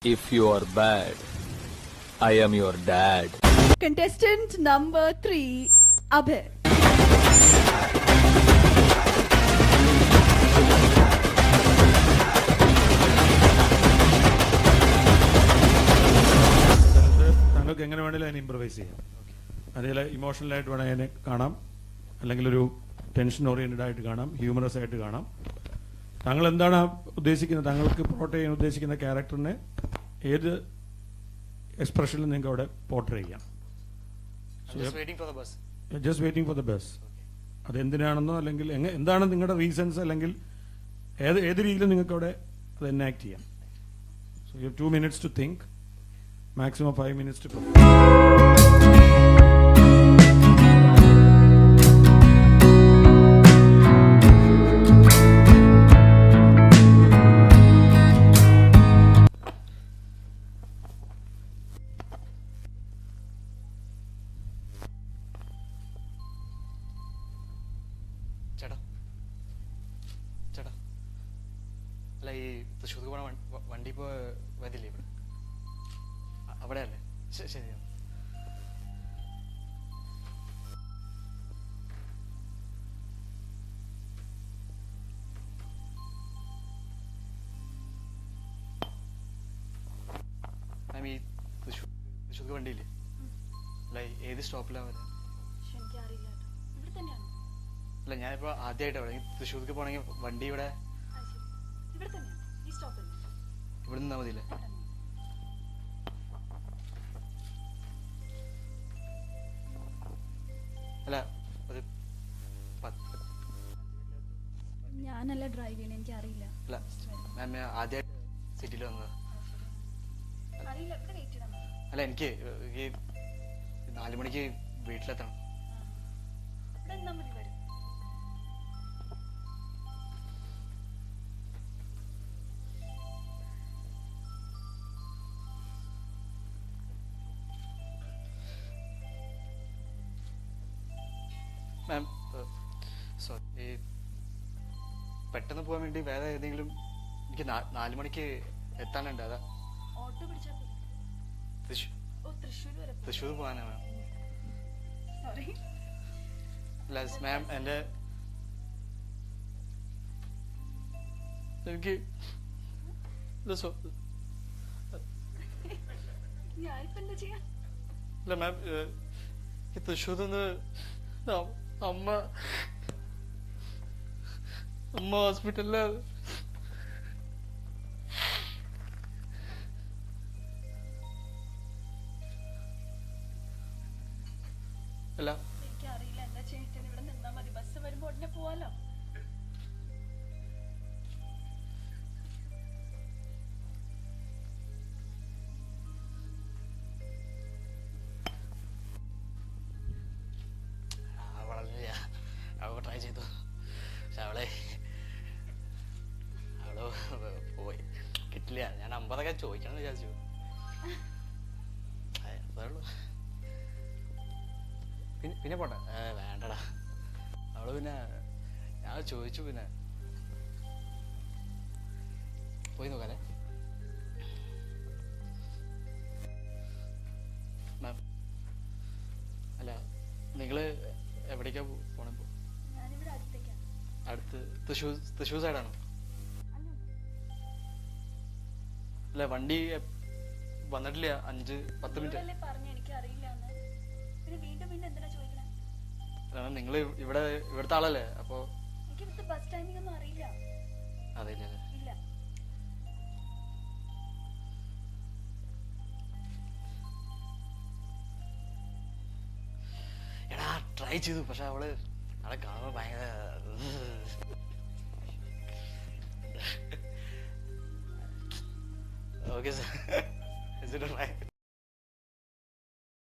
If you are bad, I am your dad. Contestant number 3, Abhay. താങ്കൾക്ക് എങ്ങനെ വേണമെങ്കിലും അതിനെ ഇംപ്രവൈസ് ചെയ്യാം. അതിൽ ഇമോഷണലായിട്ട് വേണമെങ്കിൽ അതിനെ കാണാം, അല്ലെങ്കിൽ ഒരു ടെൻഷൻ ഓറിയൻറ്റഡ് ആയിട്ട് കാണാം, ഹ്യൂമറസ് ആയിട്ട് കാണാം. താങ്കൾ എന്താണ് ഉദ്ദേശിക്കുന്നത്, താങ്കൾക്ക് പോർട്രേ ചെയ്യാൻ ഉദ്ദേശിക്കുന്ന ക്യാരക്ടറിനെ ഏത് എക്സ്പ്രഷനിൽ നിങ്ങൾക്ക് അവിടെ പോർട്രേ ചെയ്യാം. Just waiting for the bus. അതെന്തിനാണെന്നോ അല്ലെങ്കിൽ എന്താണ് നിങ്ങളുടെ റീസൺസ്, അല്ലെങ്കിൽ ഏത് രീതിയിൽ നിങ്ങൾക്ക് അവിടെ അത് എനാക്ട് ചെയ്യാം. So you have 2 minutes to think, maximum 5 minutes to perform. ചേട്ടാ അല്ല, ഈ തൃശ്ശൂർക്ക് പോണ വണ്ടി ഇപ്പോൾ വരില്ലേ ഇവിടെ? അവിടെ അല്ലേ? ശരി. മാം, ഈ തൃശ്ശൂർക്ക് വണ്ടിയില്ലേ? അല്ല, ഏത് സ്റ്റോപ്പിലാണ് വരുന്നത്? അല്ല, ഞാനിപ്പോൾ ആദ്യമായിട്ട് അവിടെ തൃശ്ശൂർക്ക് പോകണമെങ്കിൽ വണ്ടി ഇവിടെ ഇവിടെ നിന്നാൽ മതിയില്ലേ? അല്ല, ഒരു ഞാനല്ല ഡ്രൈവ് ചെയ്യണേ, എനിക്ക് അറിയില്ല. അല്ല മാം, ആദ്യമായിട്ട് സിറ്റിയിൽ വന്നത്. അല്ല, എനിക്ക് ഈ 4 മണിക്ക് വീട്ടിലെത്തണം. മാം, സോറി, പെട്ടെന്ന് പോകാൻ വേണ്ടി വേറെ ഏതെങ്കിലും, എനിക്ക് 4 മണിക്ക് എത്താനുണ്ട്. അതാ തൃശ്ശൂർ പോകാനാ മാം. അല്ല മാം, എൻ്റെ എനിക്ക് അല്ല മാം, ഈ തൃശ്ശൂർ നിന്ന് അമ്മ ഹോസ്പിറ്റലിലാണ്. അല്ല, എനിക്കറിയില്ല എന്താ ചേട്ടൻ, ഇവിടെ നിന്നാ മതി, ബസ് വരുമ്പോ ഉടനെ പോവാലോ. അവൾ ട്രൈ ചെയ്തു, പക്ഷെ അവള് പോയി, കിട്ടില്ല. ഞാൻ 50 ചോദിക്കണം എന്ന് വിചാരിച്ചു. അതേയുള്ളൂ. പിന്നെ പോട്ടെ. വേണ്ടടാ, അവള് പിന്നെ ഞാൻ ചോദിച്ചു, പിന്നെ പോയി നോക്കാല്ലേ. മാം, അല്ല, നിങ്ങള് എവിടേക്കാ പോണേ? അടുത്ത് തൃശ്ശൂർ സൈഡാണോ? അല്ല, വണ്ടി വന്നിട്ടില്ല. 5-10 മിനിറ്റ്. നിങ്ങൾ ഇവിടുത്തെ ആളല്ലേ? അപ്പൊ അറിയില്ല. എടാ, ട്രൈ ചെയ്തു, പക്ഷെ അവളെ കാണുമ്പോ ഭയങ്കര ഓക്കെ സാർ.